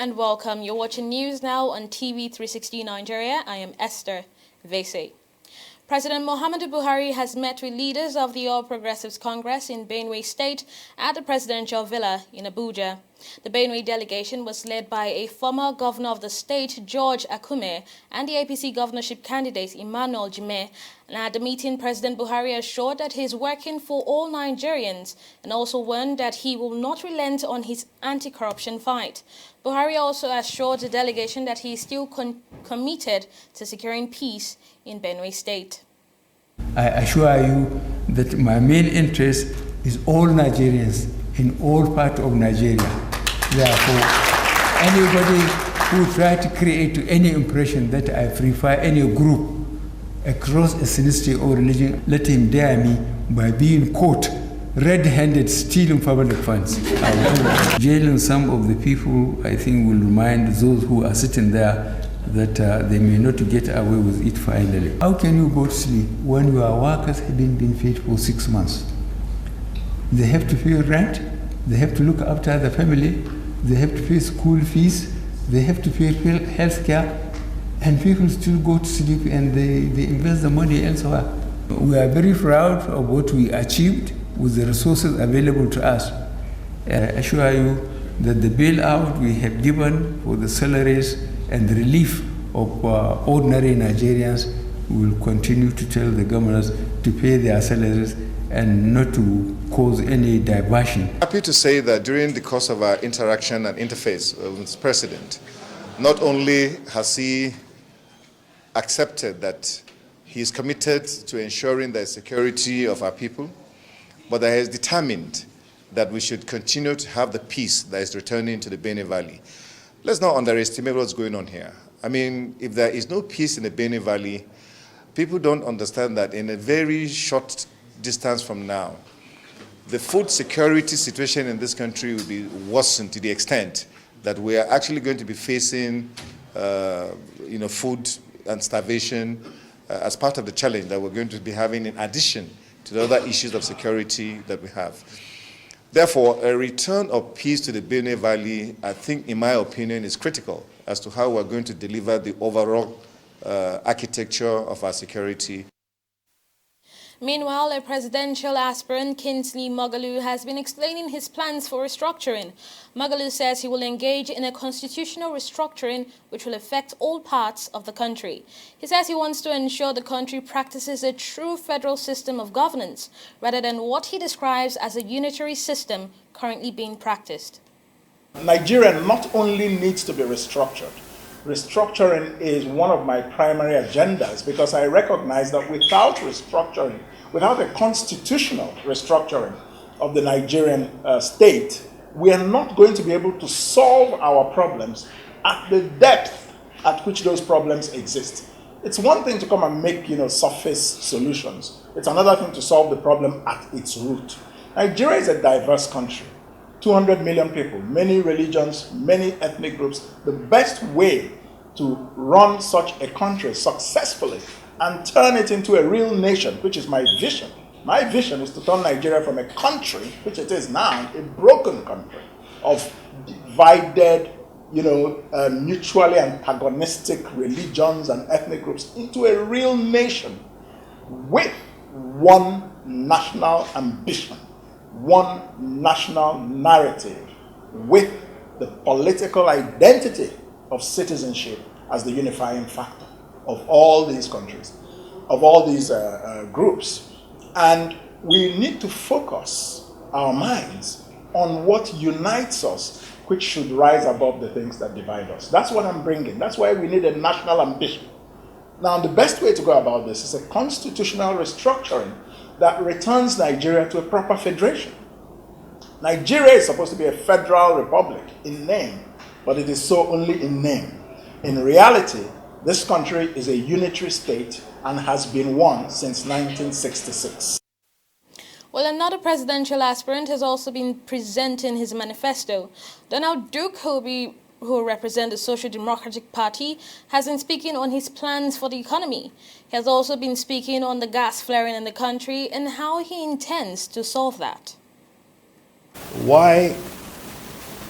and welcome. You're watching News Now on TV360 Nigeria. I am Esther Vese. President Muhammadu Buhari has met with leaders of the All Progressives Congress in Benue State at the presidential villa in Abuja. The Benue delegation was led by a former governor of the state, George Akume, and the APC governorship candidate, Emmanuel Jime. And at the meeting, President Buhari assured that he is working for all Nigerians and also warned that he will not relent on his anti-corruption fight. Buhari also assured the delegation that he is still committed to securing peace in Benue State. I assure you that my main interest is all Nigerians in all parts of Nigeria. Therefore, anybody who tries to create any impression that I prefer any group across ethnicity or religion, let him dare me by being caught red-handed stealing public funds. Jailing some of the people, I think, will remind those who are sitting there that they may not get away with it finally. How can you go to sleep when your workers have been paid for 6 months? They have to pay rent, they have to look after the family, they have to pay school fees, they have to pay health care, and people still go to sleep and they invest the money elsewhere. We are very proud of what we achieved with the resources available to us. I assure you that the bailout we have given for the salaries and the relief of ordinary Nigerians, will continue to tell the governors to pay their salaries and not to cause any diversion. Happy to say that during the course of our interaction and interface with the President, not only has he accepted that he is committed to ensuring the security of our people, but that he is determined that we should continue to have the peace that is returning to the Benue Valley. Let's not underestimate what's going on here. I mean, if there is no peace in the Benue Valley, people don't understand that in a very short distance from now, the food security situation in this country will be worsened to the extent that we are actually going to be facing food and starvation as part of the challenge that we're going to be having in addition to the other issues of security that we have. Therefore, a return of peace to the Benue Valley, I think, in my opinion, is critical as to how we're going to deliver the overall architecture of our security. Meanwhile, a presidential aspirant, Kingsley Moghalu, has been explaining his plans for restructuring. Moghalu says he will engage in a constitutional restructuring which will affect all parts of the country. He says he wants to ensure the country practices a true federal system of governance rather than what he describes as a unitary system currently being practiced. Nigeria not only needs to be restructured. Restructuring is one of my primary agendas because I recognize that without restructuring, without a constitutional restructuring of the Nigerian state, we are not going to be able to solve our problems at the depth at which those problems exist. It's one thing to come and make, surface solutions. It's another thing to solve the problem at its root. Nigeria is a diverse country. 200 million people, many religions, many ethnic groups. The best way to run such a country successfully and turn it into a real nation, which is my vision. My vision is to turn Nigeria from a country, which it is now, a broken country of divided, mutually antagonistic religions and ethnic groups, into a real nation with one national ambition, one national narrative, with the political identity of citizenship as the unifying factor of all these countries, of all these groups. And we need to focus our minds on what unites us, which should rise above the things that divide us. That's what I'm bringing. That's why we need a national ambition. Now, the best way to go about this is a constitutional restructuring that returns Nigeria to a proper federation. Nigeria is supposed to be a federal republic in name, but it is so only in name. In reality, this country is a unitary state and has been one since 1966. Well, another presidential aspirant has also been presenting his manifesto. Donald Duke, who will represent the Social Democratic Party, has been speaking on his plans for the economy. He has also been speaking on the gas flaring in the country and how he intends to solve that. Why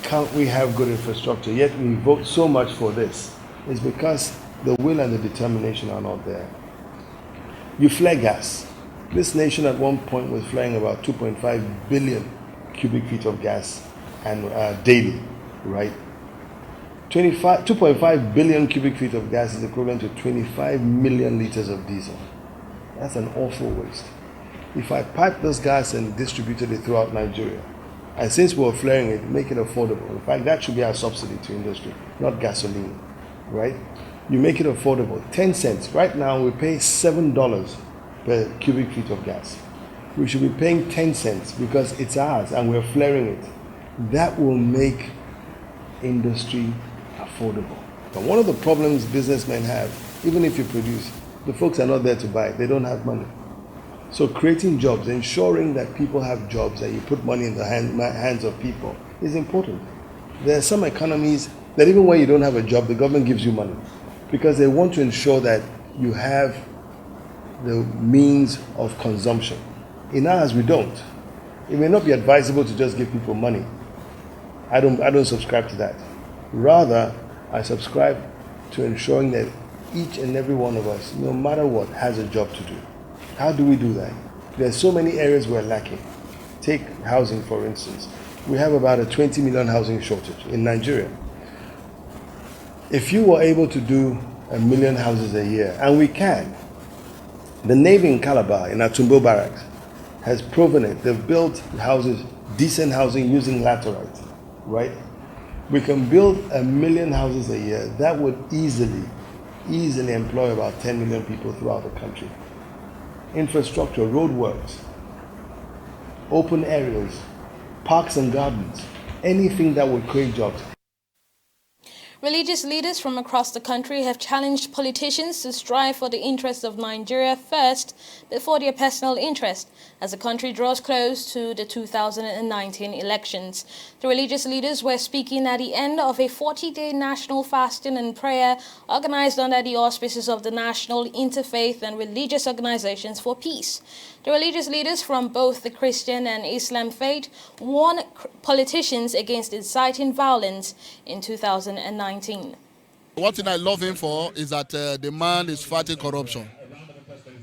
can't we have good infrastructure, yet we vote so much for this, is because the will and the determination are not there. You flare gas. This nation at one point was flaring about 2.5 billion cubic feet of gas and daily, right? 2.5 billion cubic feet of gas is equivalent to 25 million liters of diesel. That's an awful waste. If I pipe this gas and distributed it throughout Nigeria, and since we're flaring it, make it affordable. In fact, that should be our subsidy to industry, not gasoline, right? You make it affordable, 10 cents. Right now, we pay $7 per cubic feet of gas. We should be paying 10 cents because it's ours and we're flaring it. That will make industry affordable. And one of the problems businessmen have, even if you produce, the folks are not there to buy it. They don't have money. So creating jobs, ensuring that people have jobs, that you put money in the hands of people is important. There are some economies that even when you don't have a job, the government gives you money because they want to ensure that you have the means of consumption. In ours, we don't. It may not be advisable to just give people money. I don't subscribe to that. Rather, I subscribe to ensuring that each and every one of us, no matter what, has a job to do. How do we do that? There are so many areas we're lacking. Take housing, for instance. We have about a 20 million housing shortage in Nigeria. If you were able to do 1 million houses a year, and we can, the Navy in Calabar, in Atumbo Barracks, has proven it. They've built houses, decent housing using laterite, right? We can build 1 million houses a year. That would easily employ about 10 million people throughout the country. Infrastructure, roadworks, open areas, parks and gardens, anything that would create jobs. Religious leaders from across the country have challenged politicians to strive for the interests of Nigeria first before their personal interest as the country draws close to the 2019 elections. The religious leaders were speaking at the end of a 40-day national fasting and prayer organized under the auspices of the National Interfaith and Religious Organizations for Peace. The religious leaders from both the Christian and Islam faith warned politicians against inciting violence in 2019. One thing I love him for is that the man is fighting corruption.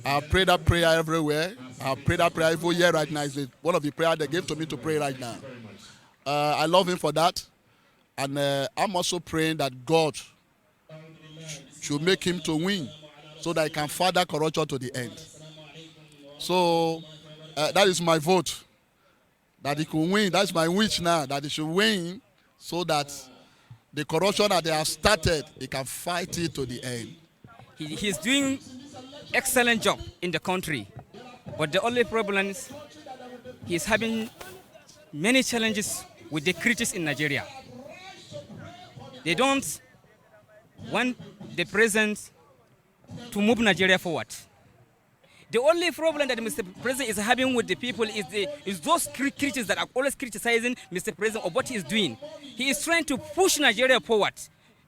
I pray that prayer everywhere. I pray that prayer every year right now. It's one of the prayers they gave to me to pray right now. I love him for that. And I'm also praying that God should make him to win so that he can fight that corruption to the end. So that is my vote, that he could win. That's my wish now, that he should win so that the corruption that they have started, they can fight it to the end. He's doing excellent job in the country, but the only problem is he's having many challenges with the critics in Nigeria. They don't want the president to move Nigeria forward. The only problem that Mr. President is having with the people is those critics that are always criticizing Mr. President of what he is doing. He is trying to push Nigeria forward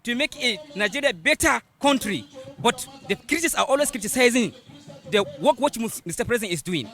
to make Nigeria a better country, but the critics are always criticizing the work what Mr. President is doing.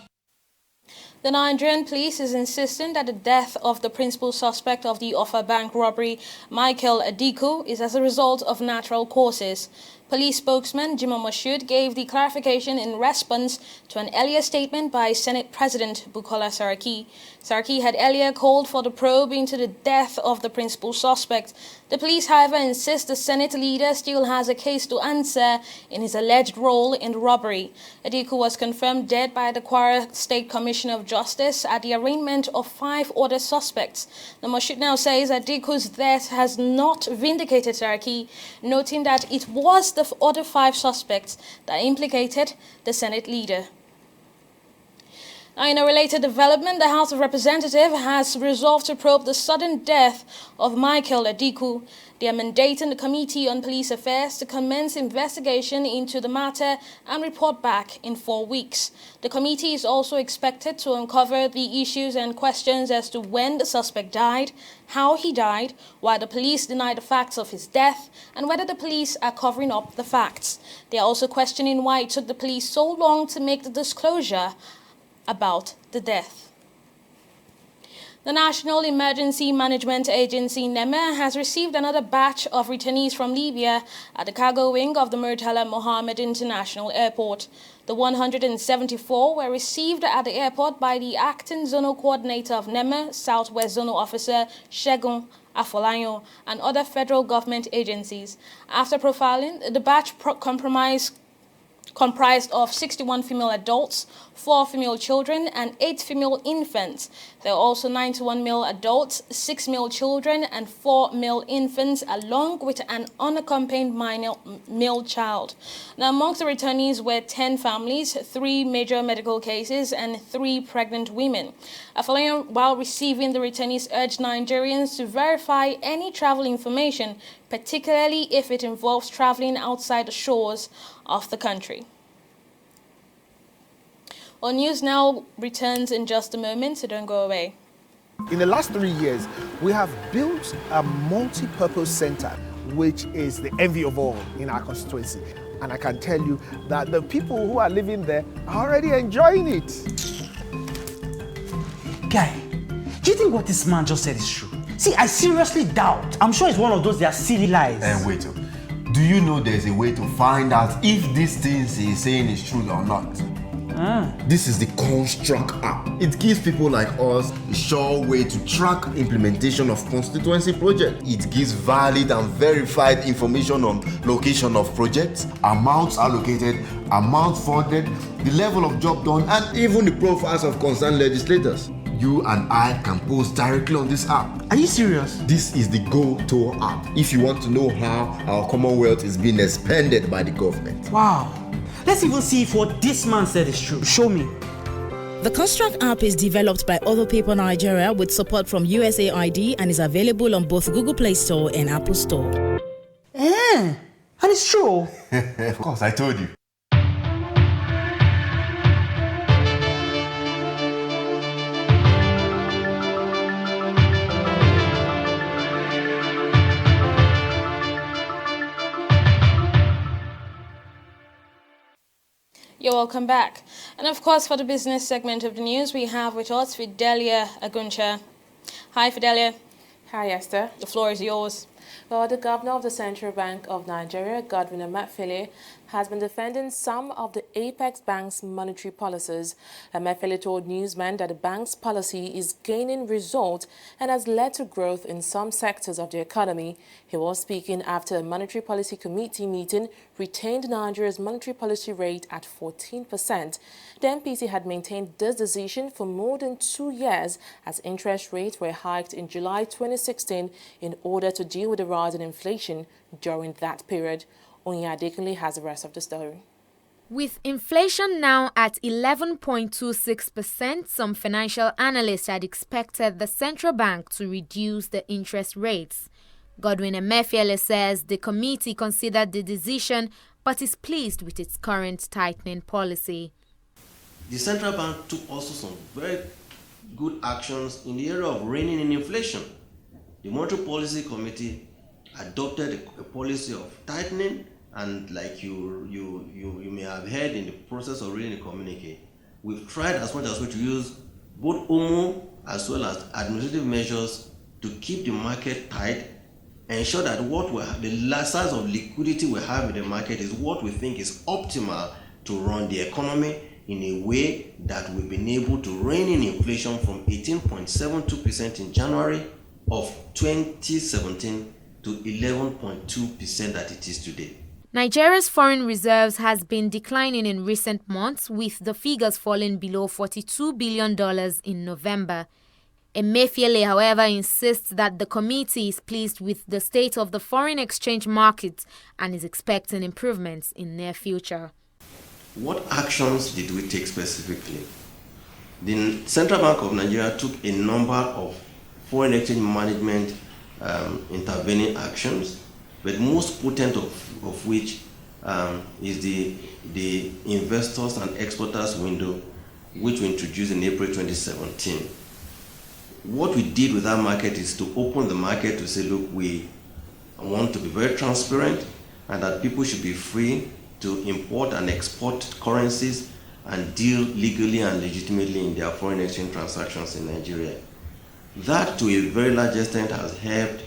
The Nigerian police is insisting that the death of the principal suspect of the Offa Bank robbery, Michael Adiku, is as a result of natural causes. Police spokesman Jimoh Moshood gave the clarification in response to an earlier statement by Senate President Bukola Saraki. Saraki had earlier called for the probe into the death of the principal suspect. The police, however, insist the Senate leader still has a case to answer in his alleged role in the robbery. Adiku was confirmed dead by the Kwara State Commissioner of Justice at the arraignment of 5 other suspects. The Moshood now says Adiku's death has not vindicated Saraki, noting that it was the other 5 suspects that implicated the Senate leader. Now, in a related development, the House of Representatives has resolved to probe the sudden death of Michael Adiku. They are mandating the Committee on Police Affairs to commence investigation into the matter and report back in 4 weeks. The committee is also expected to uncover the issues and questions as to when the suspect died, how he died, why the police deny the facts of his death, and whether the police are covering up the facts. They are also questioning why it took the police so long to make the disclosure about the death. The National Emergency Management Agency, NEMA, has received another batch of returnees from Libya at the cargo wing of the Murtala Mohammed International Airport. The 174 were received at the airport by the acting zonal coordinator of NEMA, Southwest Zonal Officer Shegun Afolayan, and other federal government agencies. After profiling, the batch comprised of 61 female adults, 4 female children, and 8 female infants. There are also 91 male adults, 6 male children, and 4 male infants, along with an unaccompanied minor male child. Now, amongst the returnees were 10 families, 3 major medical cases, and 3 pregnant women. Afolayan, while receiving the returnees, urged Nigerians to verify any travel information, particularly if it involves traveling outside the shores of the country. Well, news now returns in just a moment, so don't go away. In the last 3 years, we have built a multi-purpose center, which is the envy of all in our constituency. And I can tell you that the people who are living there are already enjoying it. Guy, do you think what this man just said is true? See, I seriously doubt. I'm sure it's one of those their silly lies. Wait, do you know there's a way to find out if these things he's saying is true or not? This is the Construct app. It gives people like us a sure way to track implementation of constituency projects. It gives valid and verified information on location of projects, amounts allocated, amount funded, the level of job done, and even the profiles of concerned legislators. You and I can post directly on this app. Are you serious? This is the Go-To app if you want to know how our Commonwealth is being expanded by the government. Wow. Let's even see if what this man said is true. Show me. The Construct app is developed by Other People Nigeria with support from USAID and is available on both Google Play Store and Apple Store. And it's true. Of course, I told you. You're welcome back. And of course, for the business segment of the news, we have with us Fidelia Aguncha. Hi, Fidelia. Hi, Esther. The floor is yours. Well, the governor of the Central Bank of Nigeria, Godwin Emefiele, has been defending some of the Apex Bank's monetary policies. Emefiele told newsmen that the bank's policy is gaining results and has led to growth in some sectors of the economy. He was speaking after a monetary policy committee meeting retained Nigeria's monetary policy rate at 14%. The MPC had maintained this decision for more than 2 years as interest rates were hiked in July 2016 in order to deal with the rise in inflation during that period. Onya Adekunle has the rest of the story. With inflation now at 11.26%, some financial analysts had expected the central bank to reduce the interest rates. Godwin Emefiele says the committee considered the decision but is pleased with its current tightening policy. The central bank took also some very good actions in the area of reining in inflation. The Monetary Policy Committee adopted a policy of tightening, and like you may have heard in the process of reading the communique, we've tried as much as we to use both OMO as well as administrative measures to keep the market tight, ensure that the size of liquidity we have in the market is what we think is optimal to run the economy in a way that we've been able to rein in inflation from 18.72% in January of 2017 to 11.2% that it is today. Nigeria's foreign reserves has been declining in recent months, with the figures falling below $42 billion in November. Emefiele, however, insists that the committee is pleased with the state of the foreign exchange market and is expecting improvements in near future. What actions did we take specifically? The Central Bank of Nigeria took a number of foreign exchange management intervening actions, but most potent of which is the investors and exporters window, which we introduced in April 2017. What we did with that market is to open the market to say, look, we want to be very transparent and that people should be free to import and export currencies and deal legally and legitimately in their foreign exchange transactions in Nigeria. That, to a very large extent, has helped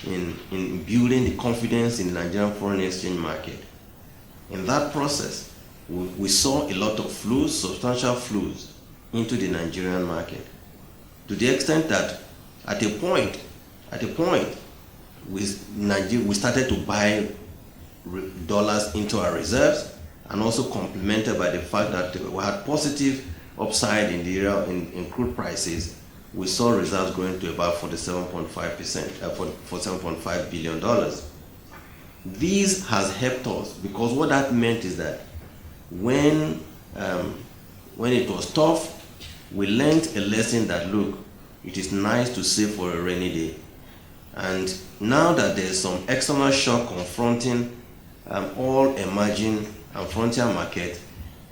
in building the confidence in the Nigerian foreign exchange market. In that process, we saw a lot of flows, substantial flows, into the Nigerian market, to the extent that at a point, we started to buy dollars into our reserves, and also complemented by the fact that we had positive upside in the area in crude prices. We saw reserves going to about 47.5%, $47.5 billion. This has helped us, because what that meant is that when it was tough, we learned a lesson that, look, it is nice to save for a rainy day. And now that there's some external shock confronting all emerging and frontier markets,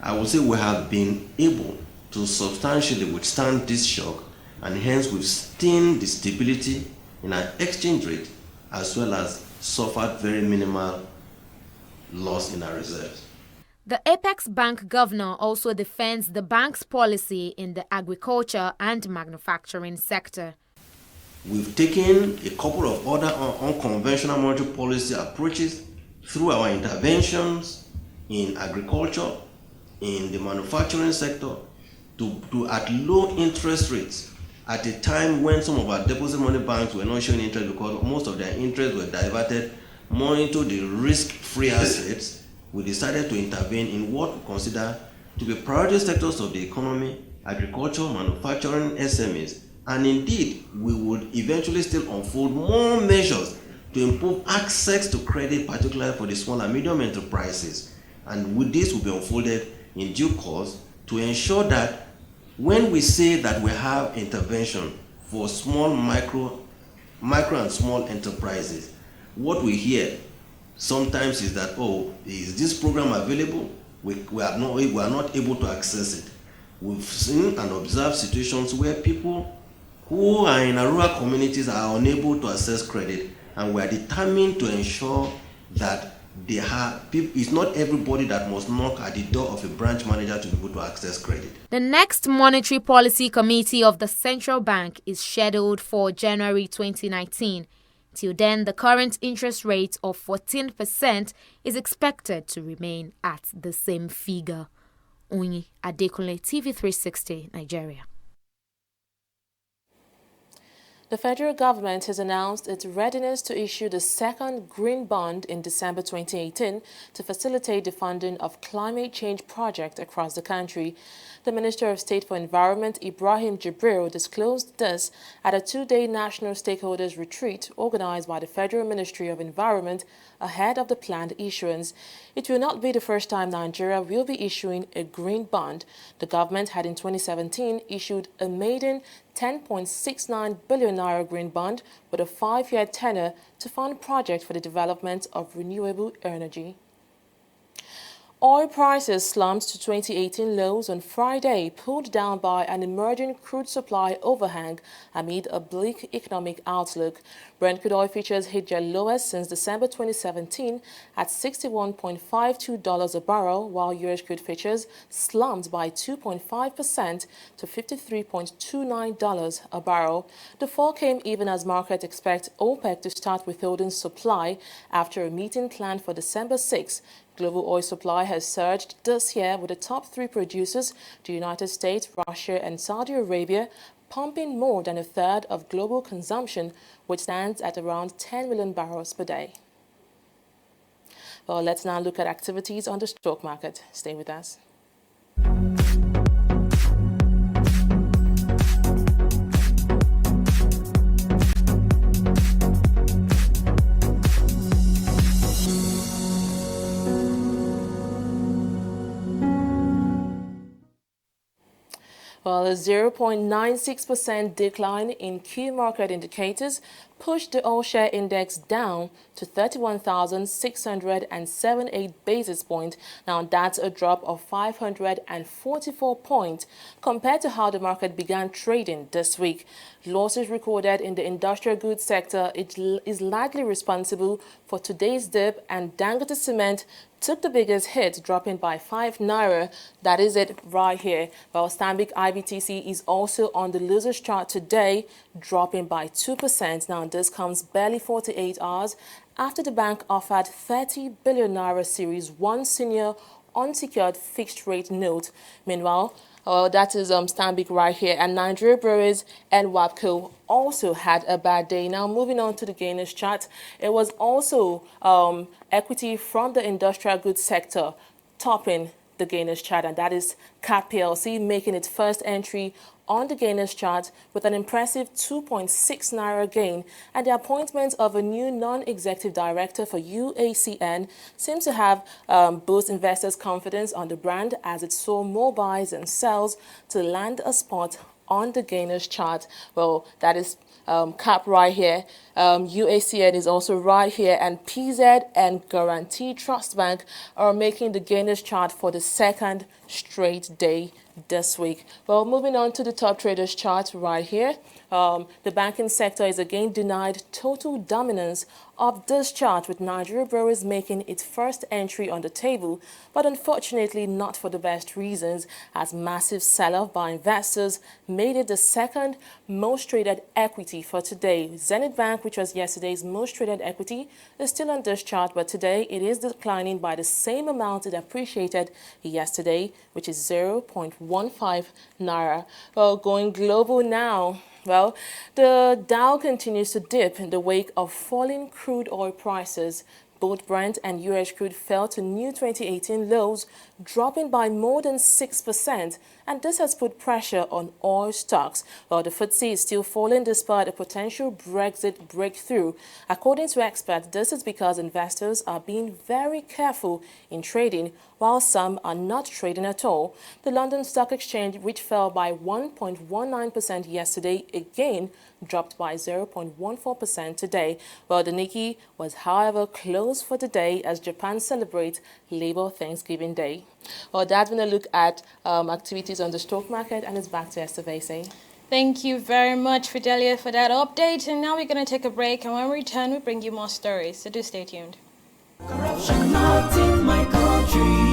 I would say we have been able to substantially withstand this shock, and hence we've seen the stability in our exchange rate, as well as suffered very minimal loss in our reserves. The Apex Bank governor also defends the bank's policy in the agriculture and manufacturing sector. We've taken a couple of other unconventional monetary policy approaches through our interventions in agriculture, in the manufacturing sector, to at low interest rates, at a time when some of our deposit money banks were not showing interest because most of their interest were diverted more into the risk-free assets. We decided to intervene in what we consider to be priority sectors of the economy: agriculture, manufacturing, SMEs. And indeed, we would eventually still unfold more measures to improve access to credit, particularly for the small and medium enterprises. And with this will be unfolded in due course to ensure that when we say that we have intervention for small, micro and small enterprises, what we hear sometimes is that, oh, is this program available? We are not able to access it. We've seen and observed situations where people who are in rural communities are unable to access credit, and we are determined to ensure that it's not everybody that must knock at the door of a branch manager to be able to access credit. The next Monetary Policy Committee of the Central Bank is scheduled for January 2019. Till then, the current interest rate of 14% is expected to remain at the same figure. Onyi Adekunle, TV360, Nigeria. The federal government has announced its readiness to issue the second green bond in December 2018 to facilitate the funding of climate change projects across the country. The Minister of State for Environment, Ibrahim Jibril, disclosed this at a two-day national stakeholders retreat organized by the Federal Ministry of Environment ahead of the planned issuance. It will not be the first time Nigeria will be issuing a green bond. The government had in 2017 issued a maiden 10.69 billion naira green bond with a 5-year tenure to fund projects for the development of renewable energy. Oil prices slumped to 2018 lows on Friday, pulled down by an emerging crude supply overhang amid a bleak economic outlook. Brent crude oil futures hit their lowest since December 2017 at $61.52 a barrel, while US crude futures slumped by 2.5% to $53.29 a barrel. The fall came even as markets expect OPEC to start withholding supply after a meeting planned for December 6. Global oil supply has surged this year, with the top three producers, the United States, Russia and Saudi Arabia, pumping more than a third of global consumption, which stands at around 10 million barrels per day. Well, let's now look at activities on the stock market. Stay with us. Well, a 0.96% decline in key market indicators pushed the all-share index down to 31,678 basis points. Now, that's a drop of 544 points compared to how the market began trading this week. Losses recorded in the industrial goods sector is likely responsible for today's dip, and Dangote Cement took the biggest hit, dropping by 5 naira. That is it right here. While Stanbic IBTC is also on the losers chart today, dropping by 2%. Now, this comes barely 48 hours after the bank offered 30 billion naira Series 1 senior unsecured fixed rate note. Meanwhile, that is Stanbic right here, and Nigeria Breweries and WAPCO also had a bad day. Now, moving on to the gainers chart, it was also equity from the industrial goods sector topping the gainers chart, and that is CAT PLC making its first entry on the gainers chart with an impressive 2.6 naira gain, and the appointment of a new non-executive director for UACN seems to have boost investors' confidence on the brand as it saw more buys and sells to land a spot on the gainers chart. Well, that is CAP right here. UACN is also right here, and PZ and Guarantee Trust Bank are making the gainers chart for the second straight day this week. Well, moving on to the top traders chart right here. The banking sector is again denied total dominance of this chart, with Nigeria Breweries making its first entry on the table, but unfortunately not for the best reasons, as massive sell-off by investors made it the second most traded equity for today. Zenith Bank, which was yesterday's most traded equity, is still on this chart, but today it is declining by the same amount it appreciated yesterday, which is 0.15 naira. Well, going global now. Well, the Dow continues to dip in the wake of falling crude oil prices. Both Brent and US crude fell to new 2018 lows, dropping by more than 6%, and this has put pressure on oil stocks. While the FTSE is still falling despite a potential Brexit breakthrough. According to experts, this is because investors are being very careful in trading, while some are not trading at all. The London Stock Exchange, which fell by 1.19% yesterday, again dropped by 0.14% today, while the Nikkei was, however, closed for the day as Japan celebrates Labor Thanksgiving Day. Well, that's been a look at activities on the stock market, and it's back to Esther Vasey. Thank you very much, Fidelia, for that update. And now we're going to take a break, and when we return, we bring you more stories. So do stay tuned. Corruption not in my country.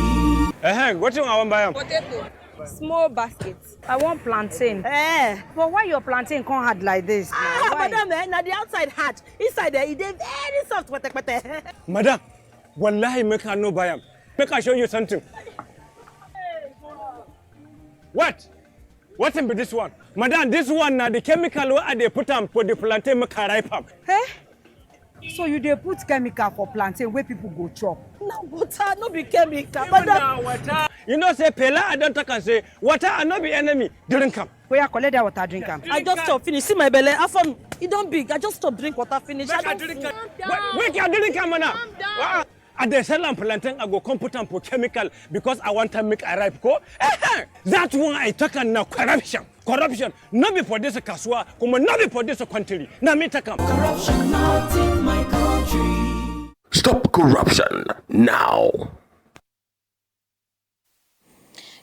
What do I want to buy? Potato. Small baskets. I want plantain. But why your plantain can't hard like this? Madam, now the outside hard. Inside there, it is very soft. Madam, wallahi, make her no buy them. Make her show you something. What? What's in this one? Madam, this one now the chemical where they put on for the plantain make her ripe up. So you dey put chemical for plantain where people go chop? No water, no be chemical. Madam, water. You know, say Pela, I don't talk and say water and not be enemy. Drink come. Where you collect that water, drink come. I just stop finish. See my belly. After it don't big. I just stop drink water finish. I don't drink. Wait, you drink come now. At the sell and plantain, I go come put on for chemical because I want to make a ripe go. That's why I talk now corruption. Corruption. Not be for this kaswa, come not be for this country. Now me take corruption not in my country. Stop corruption now.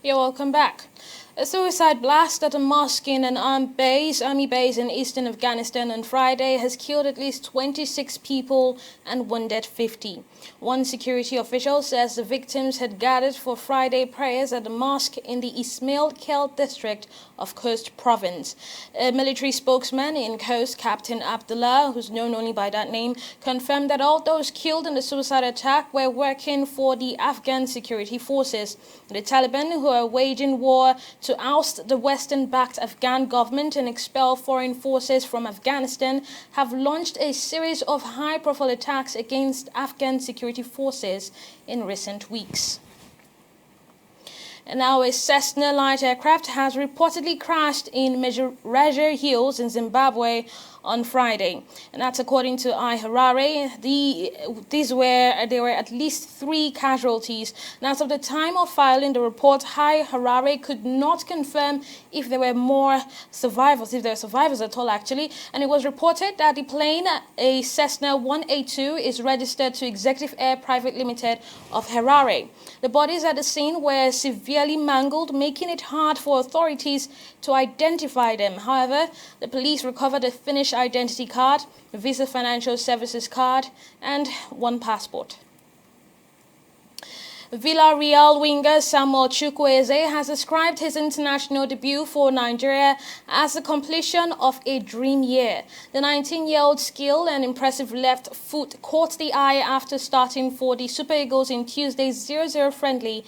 You're welcome back. A suicide blast at a mosque in an army base in eastern Afghanistan on Friday has killed at least 26 people and wounded 50. One security official says the victims had gathered for Friday prayers at the mosque in the Ismail Kel district of Khost province. A military spokesman in Khost, Captain Abdullah, who's known only by that name, confirmed that all those killed in the suicide attack were working for the Afghan security forces. The Taliban, who are waging war to oust the Western-backed Afghan government and expel foreign forces from Afghanistan, have launched a series of high-profile attacks against Afghan security forces in recent weeks. And now a Cessna light aircraft has reportedly crashed in Major Hills in Zimbabwe on Friday. And that's according to Harare. There were at least 3 casualties. And as of the time of filing the report, Harare could not confirm if there were more survivors, if there were survivors at all actually. And it was reported that the plane, a Cessna 182, is registered to Executive Air Private Limited of Harare. The bodies at the scene were severely mangled, making it hard for authorities to identify them. However, the police recovered a Finnish identity card, a Visa Financial Services card, and 1 passport. Villarreal winger Samuel Chukwueze has described his international debut for Nigeria as the completion of a dream year. The 19-year-old skill and impressive left foot caught the eye after starting for the Super Eagles in Tuesday's 0-0 friendly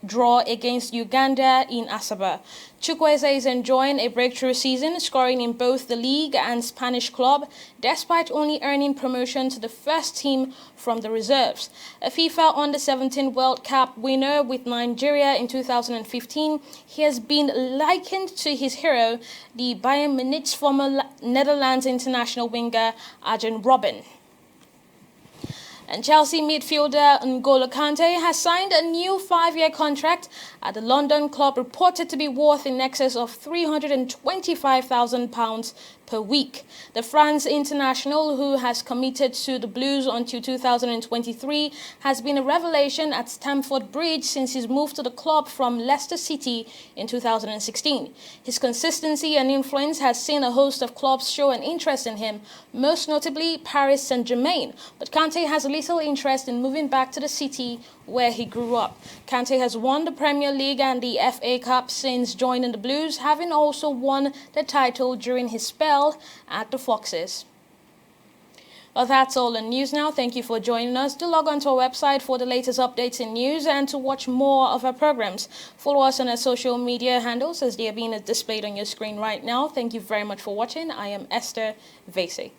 draw against Uganda in Asaba. Chukwueze is enjoying a breakthrough season, scoring in both the league and Spanish club, despite only earning promotion to the first team from the reserves. A FIFA Under-17 World Cup winner with Nigeria in 2015, he has been likened to his hero, the Bayern Munich's former Netherlands international winger Arjen Robben. And Chelsea midfielder N'Golo Kante has signed a new 5-year contract at the London club, reported to be worth in excess of £325,000 per week. The France international, who has committed to the Blues until 2023, has been a revelation at Stamford Bridge since his move to the club from Leicester City in 2016. His consistency and influence has seen a host of clubs show an interest in him, most notably Paris Saint-Germain. But Kante has little interest in moving back to the city where he grew up. Kante has won the Premier League and the FA Cup since joining the Blues, having also won the title during his spell at the Foxes. Well, that's all in news now. Thank you for joining us. Do log on to our website for the latest updates in news and to watch more of our programs. Follow us on our social media handles as they are being displayed on your screen right now. Thank you very much for watching. I am Esther Vasey.